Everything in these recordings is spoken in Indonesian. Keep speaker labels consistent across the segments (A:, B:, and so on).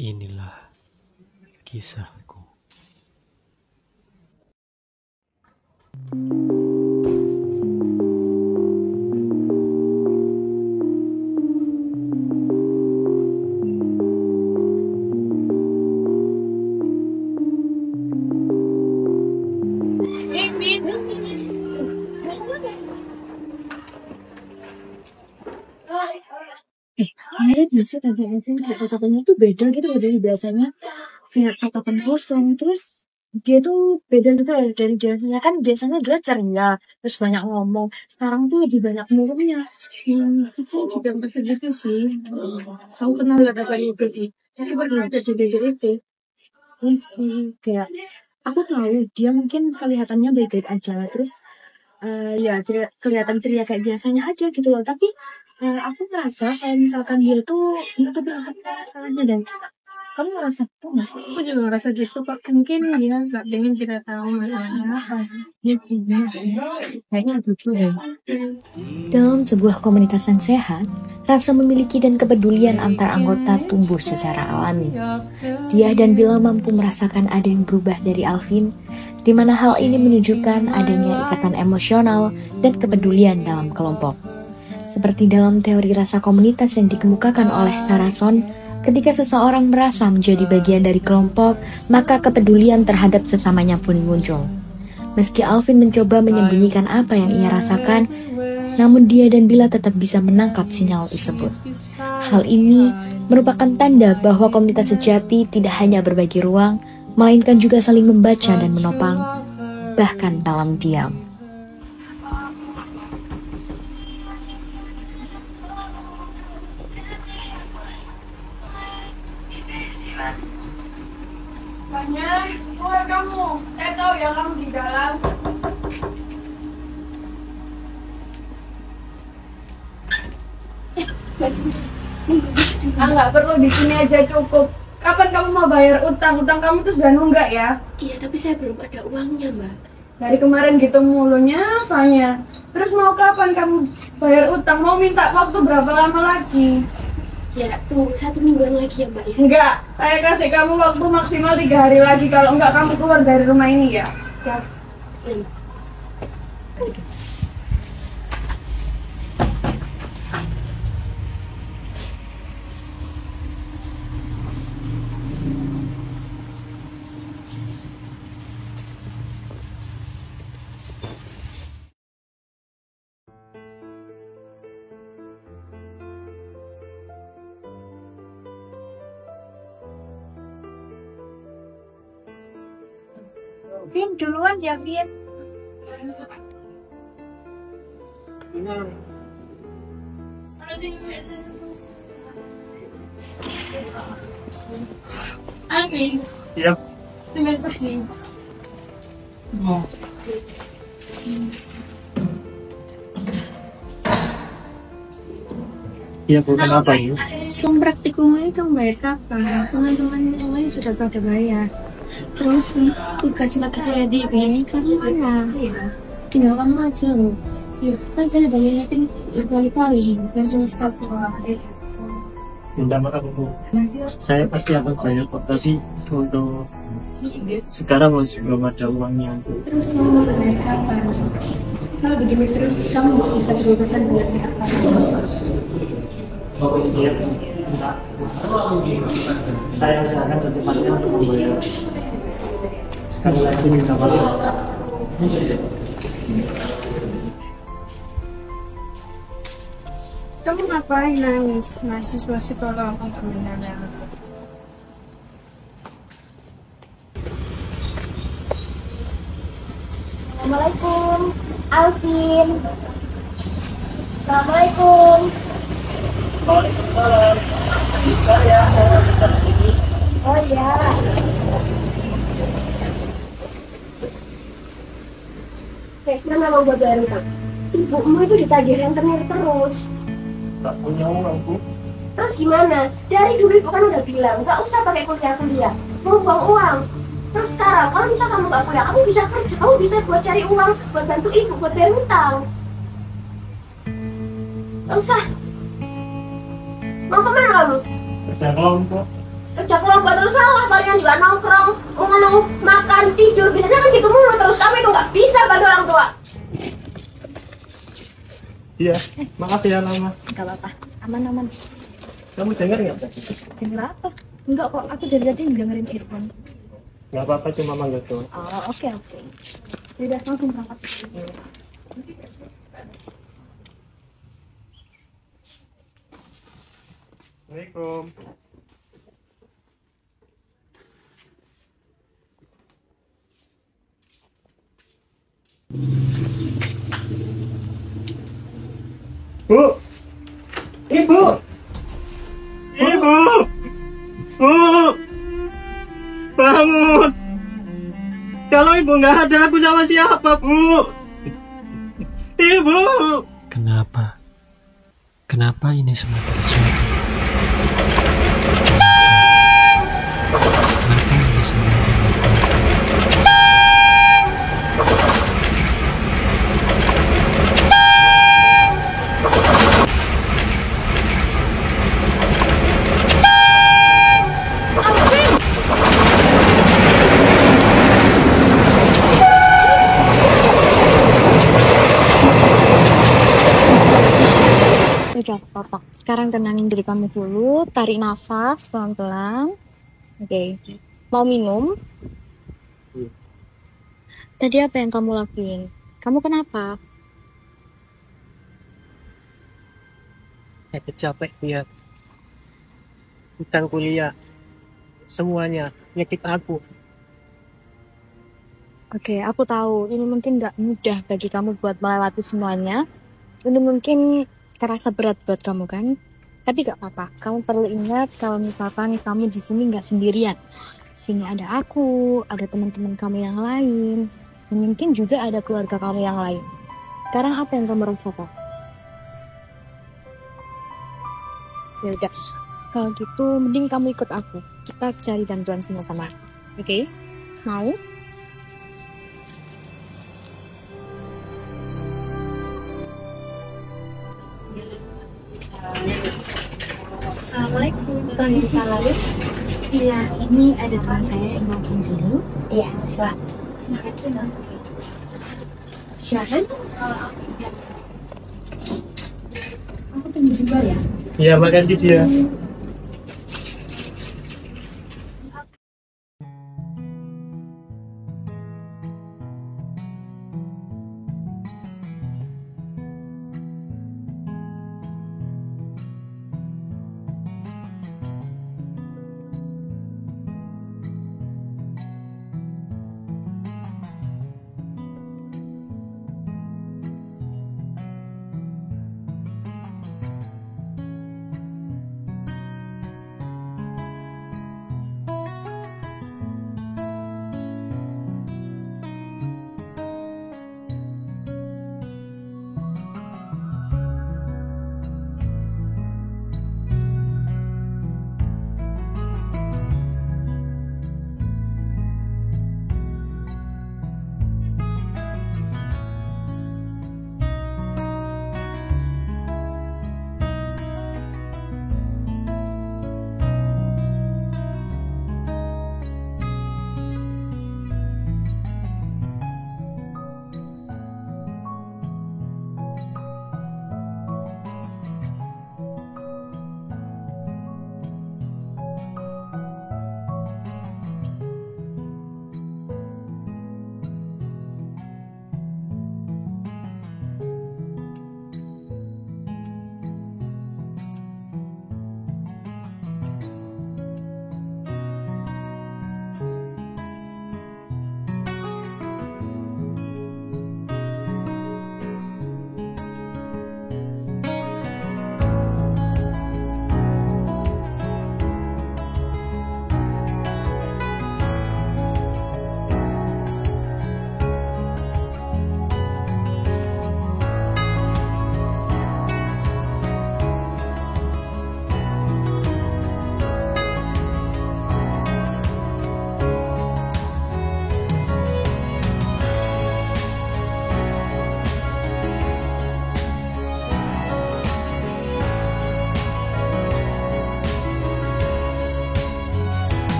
A: Inilah kisahku.
B: Lihat gak sih tante Evin kayak tatapannya tuh beda gitu loh dari biasanya. Kayak tatapan kosong. Terus dia tuh beda juga dari biasanya. Kan biasanya dia ceria, terus banyak ngomong. Sekarang tuh lebih banyak murungnya. Aku juga merasa gitu sih. Aku kenal gak apa itu sih. Tapi pernah ada di DDIP. Iya sih, kayak aku tahu dia mungkin kelihatannya baik-baik aja. Terus ya kelihatan ceria kayak biasanya aja gitu loh. Tapi aku merasa kayak misalkan dia tuh itu salahnya. Dan kamu ngerasa tuh nggak sih? Aku juga ngerasa gitu kok. Mungkin dia nggak pengen kita tahu masalahnya apa. Dia kayaknya gitu ya.
C: Dalam sebuah komunitas yang sehat, rasa memiliki dan kepedulian antar anggota tumbuh secara alami. Dia dan Bila mampu merasakan ada yang berubah dari Alvin, di mana hal ini menunjukkan adanya ikatan emosional dan kepedulian dalam kelompok. Seperti dalam teori rasa komunitas yang dikemukakan oleh Saracen, ketika seseorang merasa menjadi bagian dari kelompok, maka kepedulian terhadap sesamanya pun muncul. Meski Alvin mencoba menyembunyikan apa yang ia rasakan, namun dia dan Bila tetap bisa menangkap sinyal tersebut. Hal ini merupakan tanda bahwa komunitas sejati tidak hanya berbagi ruang, melainkan juga saling membaca dan menopang, bahkan dalam diam.
D: Banyak, keluar kamu. Saya tahu ya kamu di dalam. Nggak perlu di sini aja cukup. Kapan kamu mau bayar utang? Utang kamu tuh sudah nunggak ya?
B: Iya, tapi saya belum ada uangnya, Mbak.
D: Dari kemarin gitu mulunya, apanya? Terus mau kapan kamu bayar utang? Mau minta waktu berapa lama lagi?
B: Ya, tunggu 1 mingguan lagi ya, Mbak ya.
D: Enggak, saya kasih kamu waktu maksimal 3 hari lagi. Kalau enggak kamu keluar dari rumah ini ya. Ya.
B: Vin, duluan ya, Vin. Alvin.
A: Iya.
B: Terima kasih.
A: Oh. Iya, Bu, kenapa ini?
B: Uang praktikum ini kamu bayar kapan? Teman-teman yang lain sudah pada bayar. Terus tugas mata kuliah di ini kan mana? Tinggal kamu aja loh. Kan saya bayarnya kan berkali-kali, bukan cuma sekali.
A: Minta maaf, Bu. Saya pasti akan bayar kok, tapi untuk sekarang masih belum ada uangnya.
B: Terus kamu mau bayar kapan? Kalau begini terus kamu bisa berurusan dengan kapan?
A: Iya, minta. Saya usahakan secepatnya untuk membayar. Sekali lagi minta maaf.
B: Kamu ngapain nangis? Mahasiswa psikolog untuk menanya.
E: Assalamualaikum, Alvin. Assalamualaikum. Oh ya. Mana mau buat bayar utang? Ibumu itu ditagih rentenir terus.
A: Tak punya uang, Bu.
E: Terus gimana? Dari dulu ibu kan udah bilang, nggak usah pakai kuliah-kuliah, mau buang uang. Terus sekarang, kalau misal kamu nggak kuliah, kamu bisa kerja, kamu bisa buat cari uang, buat bantu ibu, buat bayar utang. Nggak usah. Mau kemana kamu?
A: Kerja kelompok.
E: Kerja kelompok terus salah, palingan juga nongkrong, ngeluh, makan, tidur. Biasanya kan gitu mulu terus. Kamu itu nggak bisa bantu orang tua.
A: Iya, maaf ya lama.
B: Gak apa-apa, aman-aman.
A: Kamu dengar nggak tadi?
B: Dengar apa? Enggak kok, aku dari tadi dengerin earphone.
A: Nggak apa-apa, cuma manggil doang.
B: Oh, oke. Yaudah, langsung berangkat.
A: Assalamualaikum. Bu, ibu, ibu, bu, bangun. Kalau ibu nggak ada, aku sama siapa, bu? Ibu.
F: Kenapa? Kenapa ini semua terjadi? Kenapa ini semua terjadi?
B: Udah, apa-apa. Sekarang tenangin diri kamu dulu, tarik nafas pelan-pelan. Oke. Mau minum? Tadi apa yang kamu lakuin? Kamu kenapa?
A: Saya capek lihat utang kuliah, semuanya nyakit aku.
B: Oke, aku tahu ini mungkin nggak mudah bagi kamu buat melewati semuanya. Ini mungkin terasa berat buat kamu kan? Tapi gak apa-apa. Kamu perlu ingat kalau misalkan kamu di sini nggak sendirian. Di sini ada aku, ada teman-teman kamu yang lain, dan mungkin juga ada keluarga kamu yang lain. Sekarang apa yang kamu rasakan? Ya udah, kalau gitu mending kamu ikut aku. Kita cari bantuan sama-sama. Oke? Mau? Assalamualaikum.
E: Waalaikumsalam.
B: Iya, ini ada teman saya yang mau ke sini.
E: Iya, silakan. Silakan.
B: Aku tunggu di luar ya.
A: Iya, makasih dia.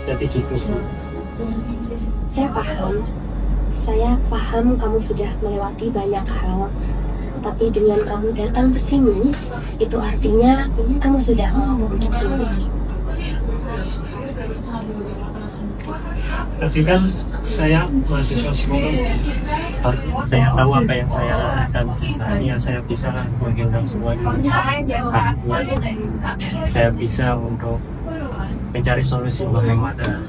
A: jadi gitu.
E: Saya paham kamu sudah melewati banyak hal, tapi dengan kamu datang ke sini, itu artinya kamu sudah mau untuk sembuh.
A: Tapi kan saya mahasiswa psikologi, saya tahu apa yang saya rasakan. Hanya saya bisa menggendong semuanya. Saya bisa untuk mencari solusi bagaimana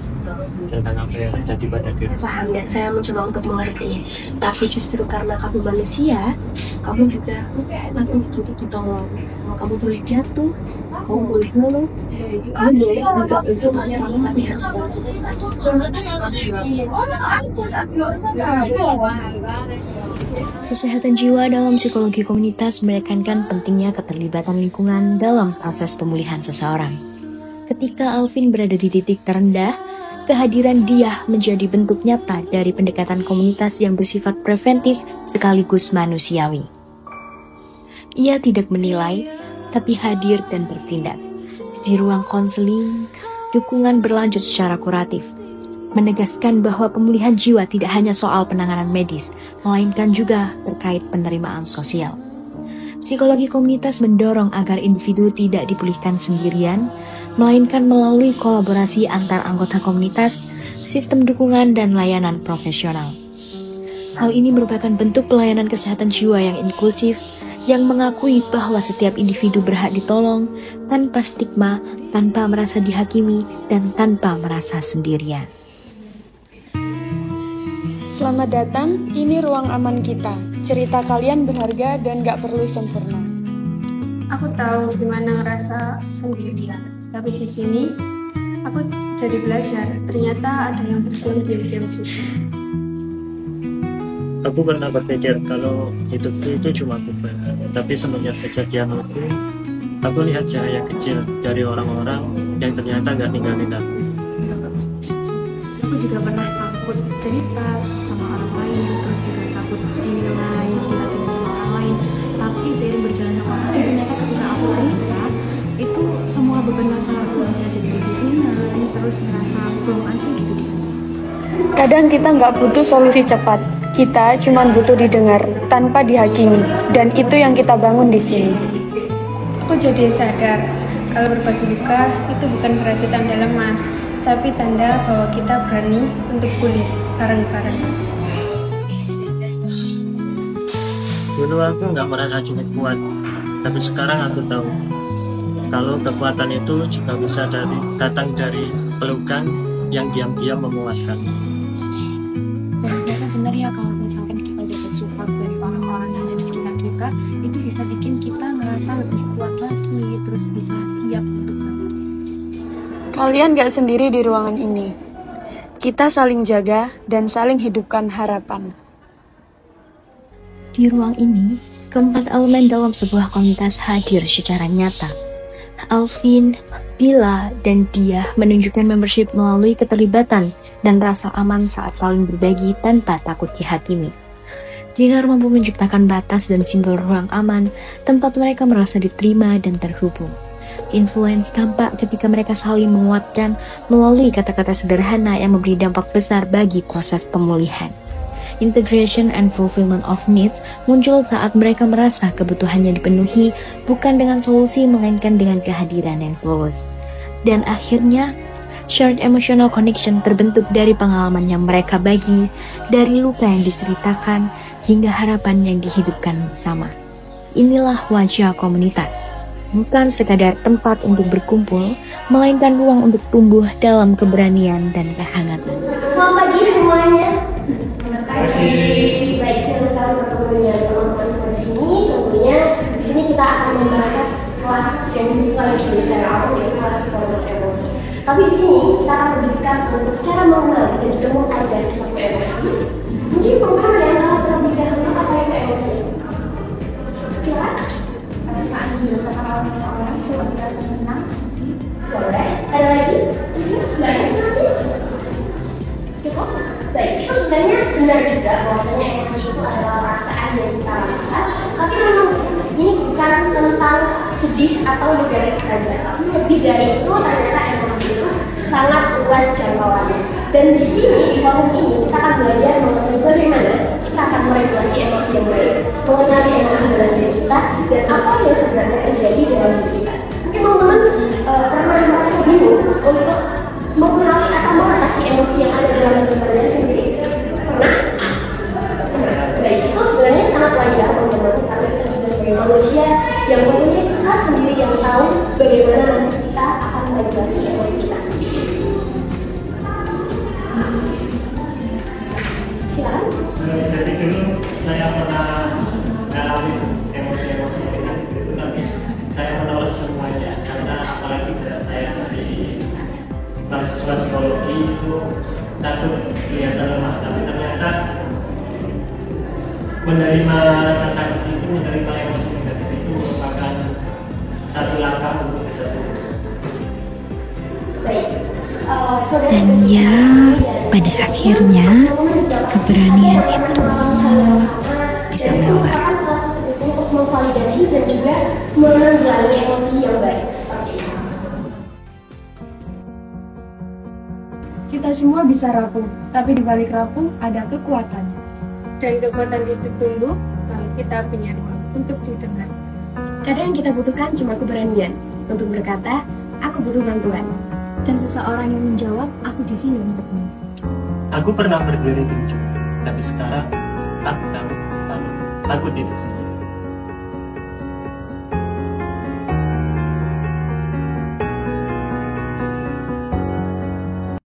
A: tentang apa yang terjadi pada diri.
E: Paham, dan saya mencoba untuk mengerti. Tapi justru karena kamu manusia, kamu juga patut untuk ditolong. Kamu boleh jatuh, kamu boleh ngeluh, kamu boleh juga untuk menyerang, tapi harus
C: Kesehatan jiwa dalam psikologi komunitas menekankan pentingnya keterlibatan lingkungan dalam proses pemulihan seseorang. Ketika Alvin berada di titik terendah, kehadiran dia menjadi bentuk nyata dari pendekatan komunitas yang bersifat preventif sekaligus manusiawi. Ia tidak menilai, tapi hadir dan bertindak. Di ruang konseling, dukungan berlanjut secara kuratif, menegaskan bahwa pemulihan jiwa tidak hanya soal penanganan medis, melainkan juga terkait penerimaan sosial. Psikologi komunitas mendorong agar individu tidak dipulihkan sendirian, melainkan melalui kolaborasi antar anggota komunitas, sistem dukungan, dan layanan profesional. Hal ini merupakan bentuk pelayanan kesehatan jiwa yang inklusif, yang mengakui bahwa setiap individu berhak ditolong tanpa stigma, tanpa merasa dihakimi, dan tanpa merasa sendirian.
D: Selamat datang, ini ruang aman kita. Cerita kalian berharga dan gak perlu sempurna.
G: Aku tahu gimana ngerasa sendirian, tapi di sini aku jadi belajar. Ternyata ada yang berjuang diam-diam juga.
A: Aku pernah berpikir kalau hidupku itu cuma beban, tapi semenjak kejadian itu, aku lihat cahaya kecil dari orang-orang yang ternyata gak tinggalin aku.
G: Aku juga pernah takut cerita sama orang lain, terus juga takut dinilai, dihakimi sama orang lain. Tapi seiring berjalannya waktu, ternyata ketika aku cerita, itu semua beban masalahku bisa jadi lebih ringan, terus ngerasa plong aja gitu.
D: Kadang kita nggak butuh solusi cepat, kita cuma butuh didengar tanpa dihakimi, dan itu yang kita bangun di sini.
G: Aku jadi sadar kalau berbagi luka itu bukan berarti tanda lemah, tapi tanda bahwa kita berani untuk pulih bareng-bareng.
A: Dulu aku nggak merasa cukup kuat, tapi sekarang aku tahu kalau kekuatan itu juga bisa datang dari pelukan yang diam-diam memuatkan.
B: Dan benar ya kalau misalkan kita dapat support dari orang-orang yang ada di sekitar kita, itu bisa bikin kita ngerasa lebih kuat lagi, terus bisa siap untuk bergerak.
D: Kalian gak sendiri di ruangan ini. Kita saling jaga dan saling hidupkan harapan.
C: Di ruang ini, keempat elemen dalam sebuah komunitas hadir secara nyata. Alvin, Bila, dan Dia menunjukkan membership melalui keterlibatan dan rasa aman saat saling berbagi tanpa takut dihakimi. Dinar mampu menciptakan batas dan simbol ruang aman, tempat mereka merasa diterima dan terhubung. Influence tampak ketika mereka saling menguatkan melalui kata-kata sederhana yang memberi dampak besar bagi proses pemulihan. Integration and fulfillment of needs muncul saat mereka merasa kebutuhannya dipenuhi, bukan dengan solusi melainkan dengan kehadiran yang tulus. Dan akhirnya, shared emotional connection terbentuk dari pengalaman yang mereka bagi, dari luka yang diceritakan, hingga harapan yang dihidupkan bersama. Inilah wajah komunitas, bukan sekadar tempat untuk berkumpul, melainkan ruang untuk tumbuh dalam keberanian dan kehangatan.
E: Selamat pagi semuanya. Baik, saya sekali bertemu dengan teman-teman semua di sini. Tentunya di sini kita akan membahas kelas yang sesuai dengan awal, yaitu kelas psikologi emosi. Tapi di sini kita akan berikan untuk cara mengenali dan juga memvalidasi suatu emosi. Mungkin pernah ada yang tahu terlebih dahulu apa itu emosi? Silakan. Pada saat dirasakan oleh seseorang itu merasa senang, sedih. Boleh. Ada lagi? Nggak ada masih? Cukup? Baik, itu sebenarnya benar juga bahwasanya emosi itu adalah perasaan yang kita rasakan. Tapi memang ini bukan tentang sedih atau negatif saja, tapi lebih dari itu ternyata emosi itu sangat luas jangkauannya. Dan di sini, di forum ini, kita akan belajar mengenai bagaimana kita akan meregulasi emosi yang baik, mengenali emosi dalam diri kita, dan apa yang sebenarnya terjadi dalam diri kita. Mungkin teman-teman pernah merasa bingung untuk mengenali atau mengatasi emosi yang ada dalam diri kalian sendiri. Pernah? Baik, itu sebenarnya sangat wajar teman-teman, karena kita juga sebagai manusia yang mempunyai kita sendiri yang tahu bagaimana nanti kita akan meregulasi emosi kita sendiri. Silakan.
A: Jadi dulu saya pernah ngalamin emosi-emosi negatif itu, tapi saya menolak semuanya karena apalagi saya dari mahasiswa psikologi itu takut kelihatan lemah, tapi ternyata menerima rasa sakit itu, menerima emosi negatif itu merupakan satu langkah untuk bisa sembuh.
E: Baik.
C: Dan ya, pada akhirnya keberanian itu bisa menular.
E: Untuk memvalidasi dan juga menanggulangi emosi yang baik seperti itu.
D: Kita semua bisa rapuh, tapi di balik rapuh ada kekuatan.
G: Dan kekuatan itu tumbuh kalau kita punya ruang untuk didengar.
E: Kadang yang kita butuhkan cuma keberanian untuk berkata, aku butuh bantuan.
G: Dan seseorang yang menjawab, aku di sini untukmu.
A: Aku pernah berdiri di ujung, tapi sekarang aku tahu, aku tidak sendiri.